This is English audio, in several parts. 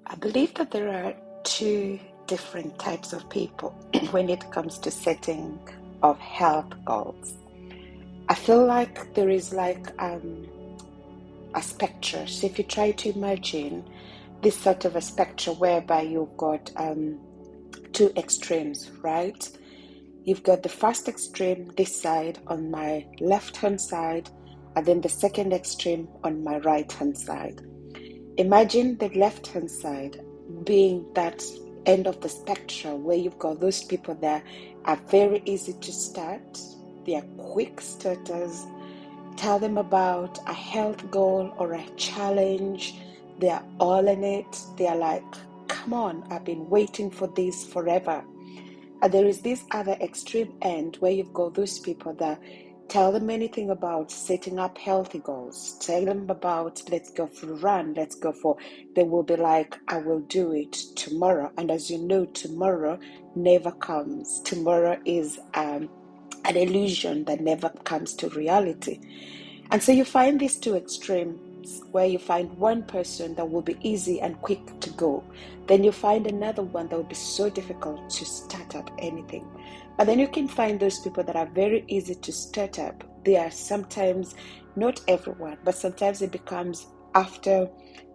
I believe that there are two different types of people when it comes to setting of health goals. I feel like there is like a spectrum. So if you try to imagine this sort of a spectrum whereby you've got two extremes, right? You've got the first extreme this side on my left hand side, and then the second extreme on my right hand side. Imagine the left hand side being that end of the spectrum where you've got those people that are very easy to start, they are quick starters. Tell them about a health goal or a challenge, they are all in it. They are like, come on, I've been waiting for this forever. And there is this other extreme end where you've got those people that tell them anything about setting up healthy goals. Tell them about, let's go for a run, let's go for, they will be like, I will do it tomorrow. And as you know, tomorrow never comes. Tomorrow is an illusion that never comes to reality. And so you find these two extremes where you find one person that will be easy and quick to go. Then you find another one that will be so difficult to start up anything. But then you can find those people that are very easy to start up. They are sometimes, not everyone, but sometimes it becomes after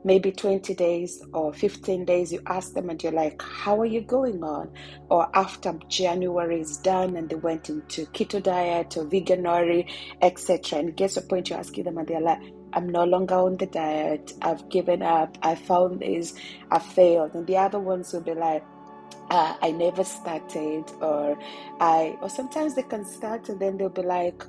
maybe 20 days or 15 days, you ask them and you're like, how are you going on? Or after January is done and they went into keto diet or veganuary, etc. And it gets to a point you're asking them and they're like, I'm no longer on the diet, I've given up, I found this, I failed. And the other ones will be like, I never started, or sometimes they can start and then they'll be like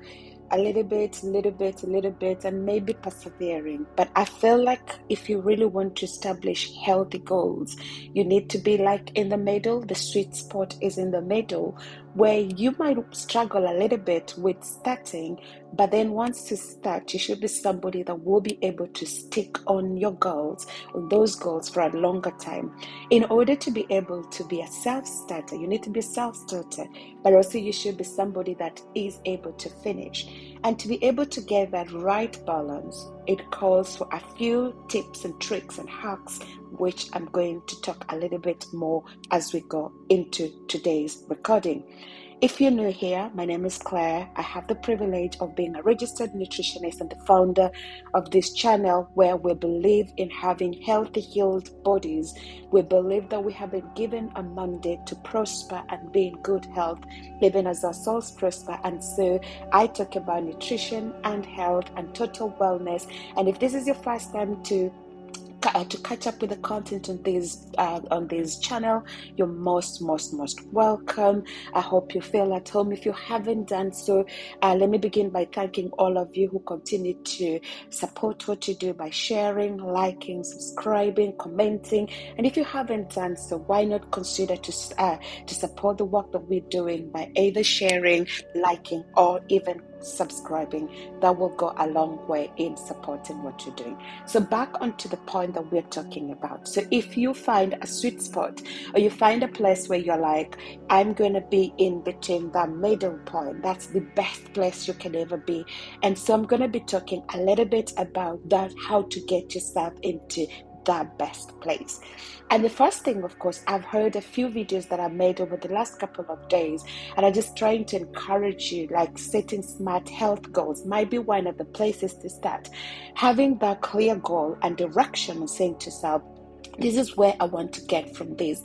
a little bit, and maybe persevering. But I feel like if you really want to establish healthy goals, you need to be like in the middle. The sweet spot is in the middle, where you might struggle a little bit with starting, but then once you start, you should be somebody that will be able to stick on your goals, on those goals for a longer time. In order to be able to be a self-starter, you need to be a self-starter, but also you should be somebody that is able to finish. And to be able to get that right balance, it calls for a few tips and tricks and hacks, which I'm going to talk a little bit more as we go into today's recording. If you're new here, my name is Claire. I have the privilege of being a registered nutritionist and the founder of this channel where we believe in having healthy, healed bodies. We believe that we have been given a mandate to prosper and be in good health, even as our souls prosper. And so I talk about nutrition and health and total wellness. And if this is your first time to catch up with the content on this channel, you're most welcome. I hope you feel at home. If you haven't done so, let me begin by thanking all of you who continue to support what you do by sharing, liking, subscribing, commenting. And if you haven't done so, why not consider to support the work that we're doing by either sharing, liking, or even subscribing. That will go a long way in supporting what you're doing. So back onto the point that we're talking about. So if you find a sweet spot, or you find a place where you're like, I'm going to be in between that middle point, that's the best place you can ever be. And so I'm going to be talking a little bit about that, how to get yourself into that best place. And the first thing, of course, I've heard a few videos that I've made over the last couple of days, and I'm just trying to encourage you, like setting smart health goals might be one of the places to start. Having that clear goal and direction and saying to yourself, this is where I want to get from this.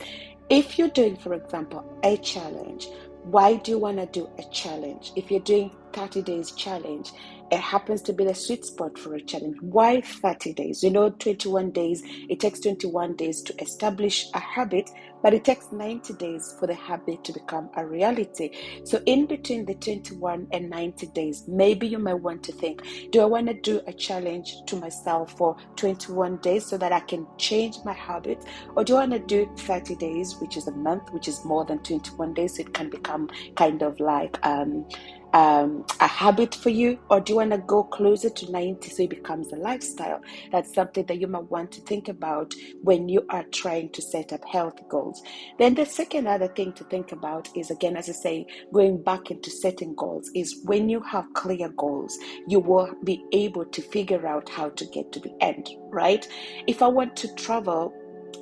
If you're doing, for example, a challenge, why do you want to do a challenge? If you're doing 30 days challenge, it happens to be the sweet spot for a challenge. Why 30 days? 21 days, it takes 21 days to establish a habit, but it takes 90 days for the habit to become a reality. So in between the 21 and 90 days, maybe you might want to think, do I want to do a challenge to myself for 21 days so that I can change my habit? Or do I want to do 30 days, which is a month, which is more than 21 days, so it can become kind of like a habit for you? Or do you want to go closer to 90 so it becomes a lifestyle? That's something that you might want to think about when you are trying to set up health goals. Then the second other thing to think about is, again, as I say, going back into setting goals, is when you have clear goals, you will be able to figure out how to get to the end, right? If I want to travel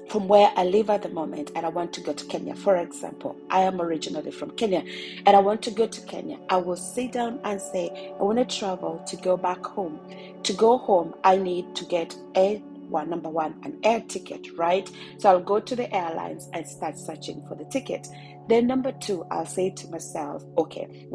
from where I live at the moment and I want to go to Kenya, for example, I am originally from Kenya and I want to go to Kenya, I will sit down and say, I want to travel to go back home. To go home, I need to get number one, an air ticket, right? So I'll go to the airlines and start searching for the ticket. Then number two, I'll say to myself, okay,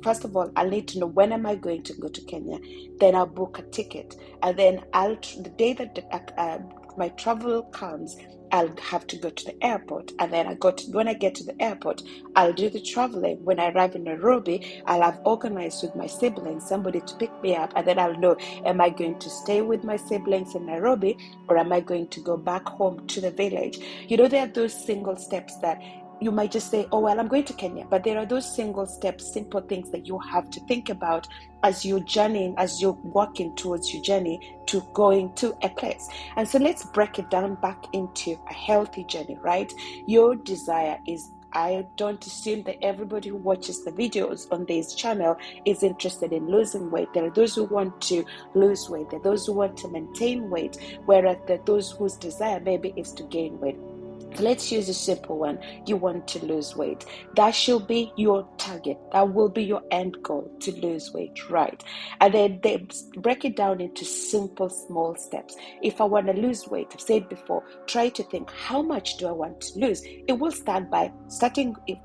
first of all, I'll need to know when am I going to go to Kenya. Then I'll book a ticket, and then the day that my travel comes, I'll have to go to the airport, and then when I get to the airport, I'll do the traveling. When I arrive in Nairobi, I'll have organized with my siblings somebody to pick me up, and then I'll know, am I going to stay with my siblings in Nairobi, or am I going to go back home to the village? There are those single steps that you might just say, oh, well, I'm going to Kenya. But there are those single steps, simple things that you have to think about as you're journeying, as you're walking towards your journey to going to a place. And so let's break it down back into a healthy journey, right? Your desire is, I don't assume that everybody who watches the videos on this channel is interested in losing weight. There are those who want to lose weight. There are those who want to maintain weight, whereas there are those whose desire maybe is to gain weight. So let's use a simple one. You want to lose weight. That should be your target. That will be your end goal, to lose weight, right? And then they break it down into simple, small steps. If I want to lose weight, I've said before, try to think, how much do I want to lose? It will start by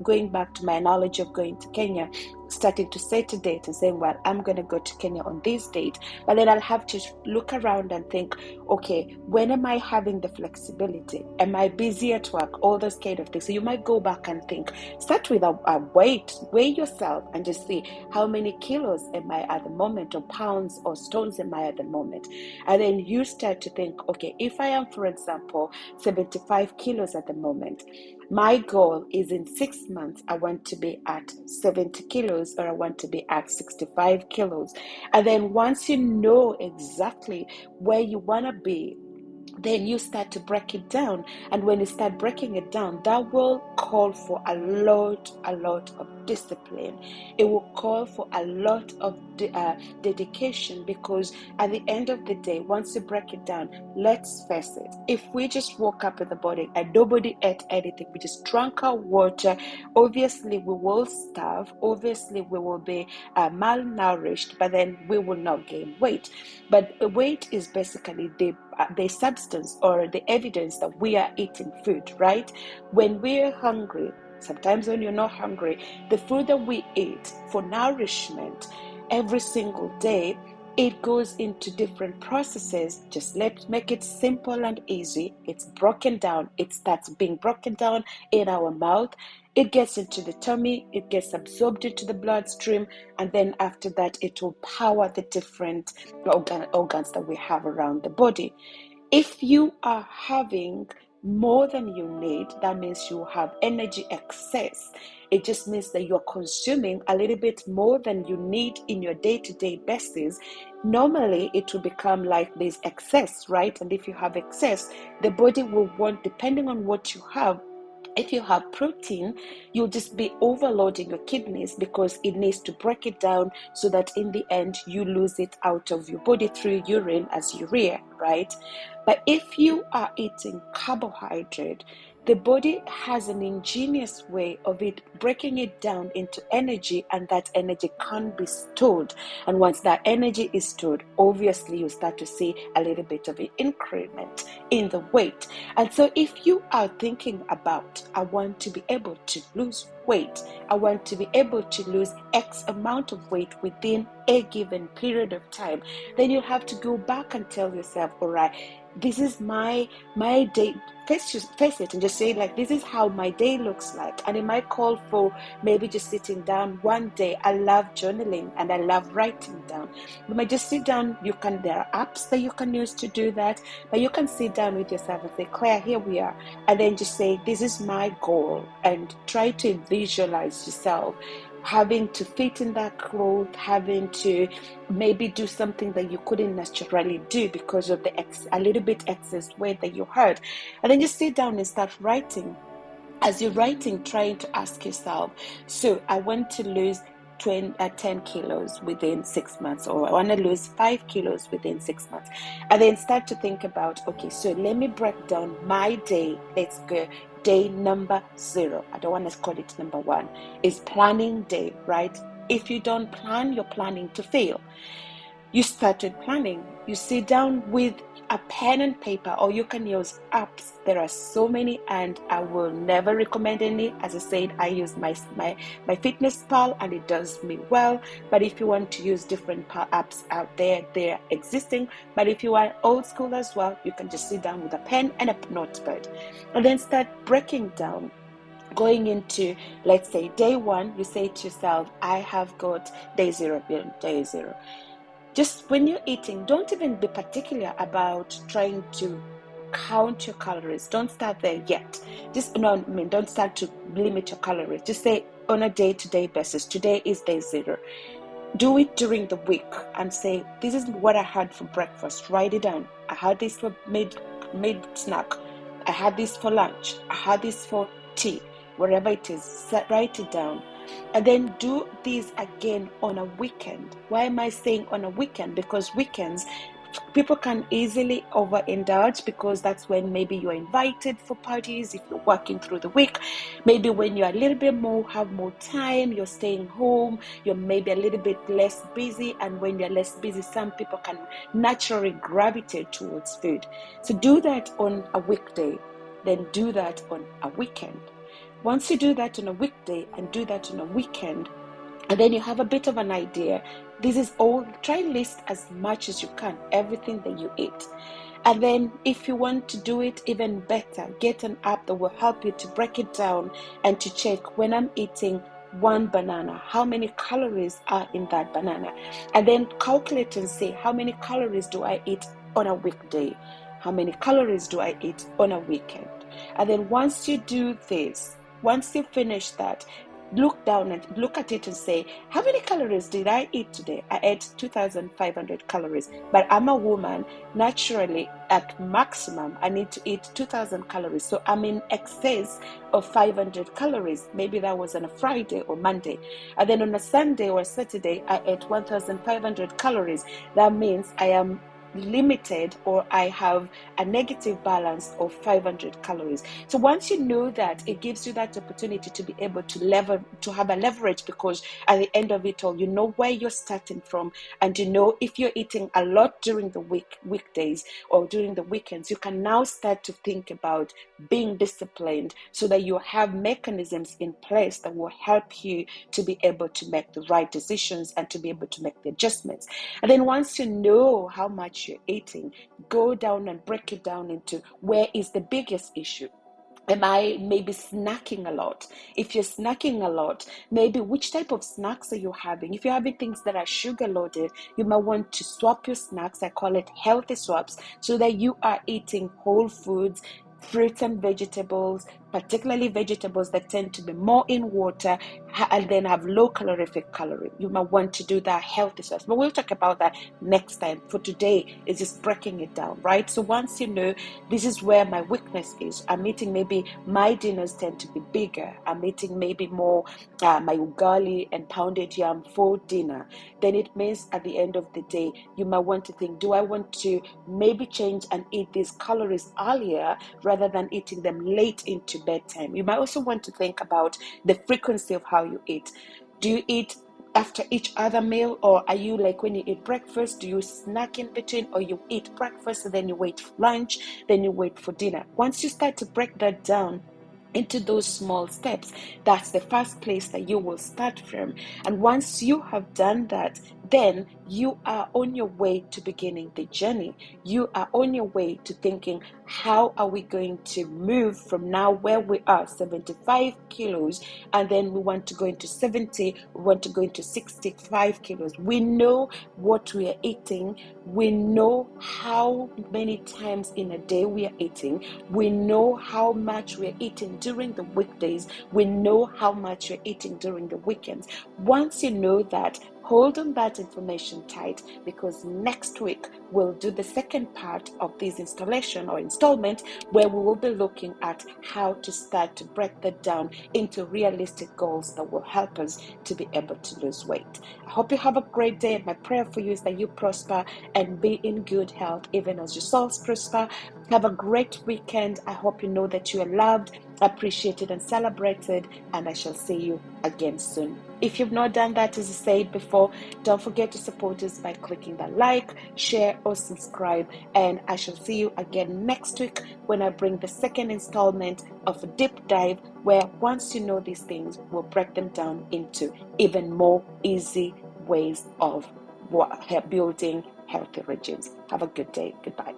going back to my analogy of going to Kenya, starting to set a date and saying, well, I'm going to go to Kenya on this date. But then I'll have to look around and think, okay, when am I having the flexibility? Am I busy at work? All those kind of things. So you might go back and think, start with a weight, weigh yourself and just see how many kilos am I at the moment, or pounds or stones am I at the moment. And then you start to think, okay, if I am, for example, 75 kilos at the moment, my goal is in 6 months, I want to be at 70 kilos, or I want to be at 65 kilos. And then once you know exactly where you want to be, then you start to break it down. And when you start breaking it down, that will call for a lot of discipline. It will call for a lot of dedication, because at the end of the day, once you break it down, let's face it, if we just woke up in the morning and nobody ate anything, we just drank our water, obviously we will starve, obviously we will be malnourished, but then we will not gain weight. But weight is basically the substance or the evidence that we are eating food, right? When we're hungry, sometimes when you're not hungry, the food that we eat for nourishment every single day, it goes into different processes. Just let's make it simple and easy. It's broken down. It starts being broken down in our mouth. It gets into the tummy. It gets absorbed into the bloodstream. And then after that, it will power the different organs that we have around the body. If you are having more than you need, that means you have energy excess. It just means that you're consuming a little bit more than you need in your day-to-day basis. Normally, it will become like this excess, right? And if you have excess, the body will want, depending on what you have, if you have protein, you'll just be overloading your kidneys, because it needs to break it down so that in the end you lose it out of your body through urine as urea, right? But if you are eating carbohydrate, the body has an ingenious way of it breaking it down into energy, and that energy can be stored. And once that energy is stored, obviously you start to see a little bit of an increment in the weight. And so if you are thinking about, I want to be able to lose weight, I want to be able to lose X amount of weight within a given period of time, then you have to go back and tell yourself, all right, this is my day. Face it and just say, like, this is how my day looks like. And it might call for maybe just sitting down one day. I love journaling and I love writing down. You might just sit down. There are apps that you can use to do that, but you can sit down with yourself and say, Claire, here we are. And then just say, this is my goal, and try to visualize yourself having to fit in that cloth, having to maybe do something that you couldn't naturally do because of a little bit excess weight that you had. And then just sit down and start writing. As you're writing, trying to ask yourself, so I want to lose 10 kilos within 6 months, or I want to lose 5 kilos within 6 months. And then start to think about, okay, so let me break down my day. Let's go day number 0. I don't want to call it number 1. It's planning day, right? If you don't plan, you're planning to fail. You started planning. You sit down with a pen and paper, or you can use apps. There are so many, and I will never recommend any. As I said, I use my Fitness Pal, and it does me well. But if you want to use different apps out there, they're existing. But if you are old school as well, you can just sit down with a pen and a notepad, and then start breaking down. Going into, let's say, day 1, you say to yourself, I have got day 0, day 0. Just when you're eating, don't even be particular about trying to count your calories. Don't start there yet. Don't start to limit your calories. Just say on a day-to-day basis, today is day 0. Do it during the week and say, this is what I had for breakfast. Write it down. I had this for mid snack. I had this for lunch. I had this for tea. Wherever it is, write it down. And then do this again on a weekend. Why am I saying on a weekend? Because weekends, people can easily overindulge, because that's when maybe you're invited for parties. If you're working through the week, maybe when you're a little bit more, have more time, you're staying home, you're maybe a little bit less busy. And when you're less busy, some people can naturally gravitate towards food. So do that on a weekday, then do that on a weekend. Once you do that on a weekday and do that on a weekend, and then you have a bit of an idea, this is all, try list as much as you can, everything that you eat. And then if you want to do it even better, get an app that will help you to break it down and to check, when I'm eating 1 banana, how many calories are in that banana? And then calculate and say, how many calories do I eat on a weekday? How many calories do I eat on a weekend? And then once you do this, once you finish that, look down and look at it and say, how many calories did I eat today? I ate 2,500 calories. But I'm a woman. Naturally, at maximum, I need to eat 2,000 calories. So I'm in excess of 500 calories. Maybe that was on a Friday or Monday. And then on a Sunday or a Saturday, I ate 1,500 calories. That means I am limited, or I have a negative balance of 500 calories. So once you know that, it gives you that opportunity to be able to have a leverage, because at the end of it all, you know where you're starting from, and you know if you're eating a lot during the weekdays or during the weekends, you can now start to think about being disciplined, so that you have mechanisms in place that will help you to be able to make the right decisions and to be able to make the adjustments. And then once you know how much you're eating, go down and break it down into, where is the biggest issue? Am I maybe snacking a lot? If you're snacking a lot, maybe which type of snacks are you having? If you're having things that are sugar loaded, you might want to swap your snacks. I call it healthy swaps, so that you are eating whole foods, fruits and vegetables, particularly vegetables that tend to be more in water and then have low calorific calorie. You might want to do that healthy stuff, but we'll talk about that next time. For today, it's just breaking it down, right? So once you know, this is where my weakness is. I'm eating, maybe my dinners tend to be bigger. I'm eating maybe more my ugali and pounded yam for dinner. Then it means at the end of the day, you might want to think, do I want to maybe change and eat these calories earlier rather than eating them late into bedtime? You might also want to think about the frequency of how you eat. Do you eat after each other meal, or are you like, when you eat breakfast, do you snack in between, or you eat breakfast and then you wait for lunch, then you wait for dinner? Once you start to break that down into those small steps, that's the first place that you will start from. And once you have done that, then you are on your way to beginning the journey. You are on your way to thinking, how are we going to move from now where we are, 75 kilos, and then we want to go into 70, we want to go into 65 kilos. We know what we are eating. We know how many times in a day we are eating. We know how much we are eating during the weekdays. We know how much you're eating during the weekends. Once you know that, hold on that information tight, because next week we'll do the second part of this installation or installment, where we will be looking at how to start to break that down into realistic goals that will help us to be able to lose weight. I hope you have a great day. My prayer for you is that you prosper and be in good health, even as your souls prosper. Have a great weekend. I hope you know that you are loved, appreciated, and celebrated, and I shall see you again soon. If you've not done that, as I said before, don't forget to support us by clicking the like, share, or subscribe. And I shall see you again next week when I bring the second installment of a deep dive, where once you know these things, we'll break them down into even more easy ways of building healthy regimes. Have a good day. Goodbye.